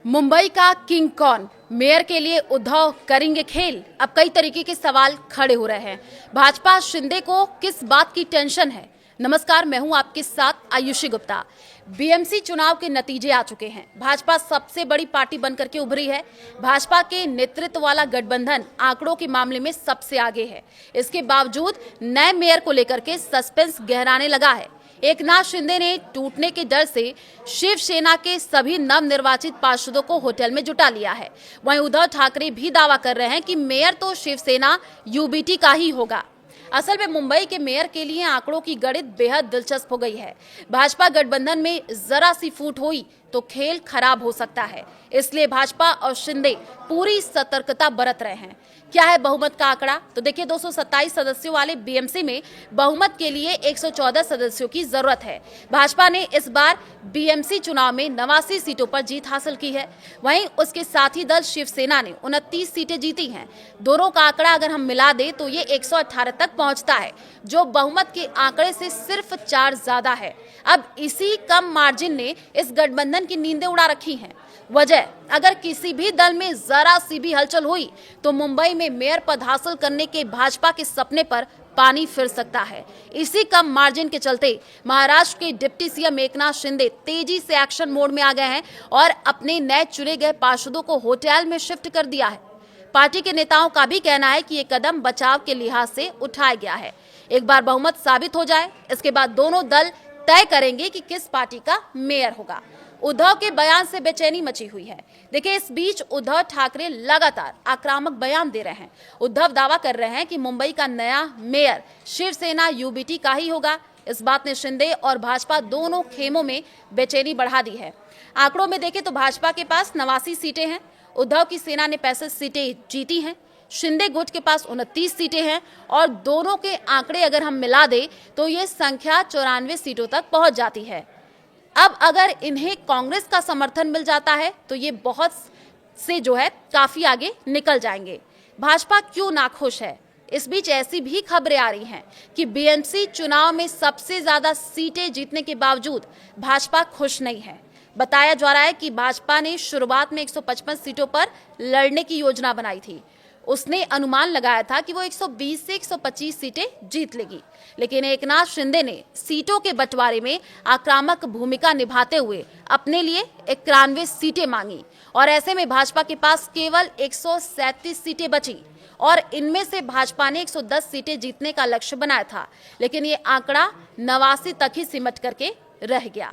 मुंबई का किंग कौन? मेयर के लिए उद्धव करेंगे खेल? अब कई तरीके के सवाल खड़े हो रहे हैं। भाजपा शिंदे को किस बात की टेंशन है? नमस्कार, मैं हूं आपके साथ आयुषी गुप्ता। बीएमसी चुनाव के नतीजे आ चुके हैं। भाजपा सबसे बड़ी पार्टी बनकर के उभरी है। भाजपा के नेतृत्व वाला गठबंधन आंकड़ों के मामले में सबसे आगे है। इसके बावजूद नए मेयर को लेकर के सस्पेंस गहराने लगा है। एकनाथ शिंदे ने टूटने के डर से शिवसेना के सभी नवनिर्वाचित पार्षदों को होटल में जुटा लिया है। वहीं उद्धव ठाकरे भी दावा कर रहे हैं कि मेयर तो शिवसेना यूबीटी का ही होगा। असल में मुंबई के मेयर के लिए आंकड़ों की गणित बेहद दिलचस्प हो गई है। भाजपा गठबंधन में जरा सी फूट हुई तो खेल खराब हो सकता है। इसलिए भाजपा और शिंदे पूरी सतर्कता बरत रहे हैं। क्या है बहुमत का आंकड़ा? तो देखिए, 227 सदस्यों वाले बीएमसी में बहुमत के लिए 114 सदस्यों की जरूरत है। भाजपा ने इस बार बीएमसी चुनाव में 89 सीटों पर जीत हासिल की है। वहीं उसके साथी दल शिवसेना ने 29 सीटें जीती हैं। दोनों का आंकड़ा अगर हम मिला दें तो ये 118 तक पहुंचता है, जो बहुमत के आंकड़े से सिर्फ 4 ज्यादा है। अब इसी कम मार्जिन ने इस गठबंधन की नींदें उड़ा रखी हैं। वजह, अगर किसी भी दल में जरा सी भी हलचल हुई तो मुंबई में मेयर पद हासिल करने के भाजपा के सपने पर पानी फिर सकता है। इसी कम मार्जिन के चलते महाराष्ट्र के डिप्टी सीएम एकनाथ शिंदे तेजी से एक्शन मोड में आ गए हैं और अपने नए चुने गए पार्षदों को होटल में शिफ्ट कर दिया है। पार्टी के नेताओं का भी कहना है कि ये कदम बचाव के लिहाज से उठाया गया है। एक बार बहुमत साबित हो जाए, इसके बाद दोनों दल तय करेंगे कि किस पार्टी का मेयर होगा। उद्धव के बयान से बेचैनी मची हुई है। देखिए, इस बीच उद्धव ठाकरे लगातार आक्रामक बयान दे रहे हैं। उद्धव दावा कर रहे हैं कि मुंबई का नया मेयर शिवसेना यूबीटी का ही होगा। इस बात ने शिंदे और भाजपा दोनों खेमों में बेचैनी बढ़ा दी है। आंकड़ों में देखें तो भाजपा के पास 89 सीटें हैं, उद्धव की सेना ने 65 सीटें जीती हैं, शिंदे गुट के पास 29 सीटें हैं और दोनों के आंकड़े अगर हम मिला दें तो ये संख्या 94 सीटों तक पहुंच जाती है। अब अगर इन्हें कांग्रेस का समर्थन मिल जाता है तो ये बहुत से काफी आगे निकल जाएंगे। भाजपा क्यों नाखुश है? इस बीच ऐसी भी खबरें आ रही हैं कि बीएमसी चुनाव में सबसे ज्यादा सीटें जीतने के बावजूद भाजपा खुश नहीं है। बताया जा रहा है कि भाजपा ने शुरुआत में 155 सीटों पर लड़ने की योजना बनाई थी। उसने अनुमान लगाया था कि वो 120 से 125 सीटें जीत लेगी, लेकिन एकनाथ शिंदे ने सीटों के बंटवारे में आक्रामक भूमिका निभाते हुए अपने लिए 91 सीटें मांगी और ऐसे में भाजपा के पास केवल 137 सीटें बची और इनमें से भाजपा ने 110 सीटें जीतने का लक्ष्य बनाया था, लेकिन ये आंकड़ा 89 तक ही सिमट करके रह गया।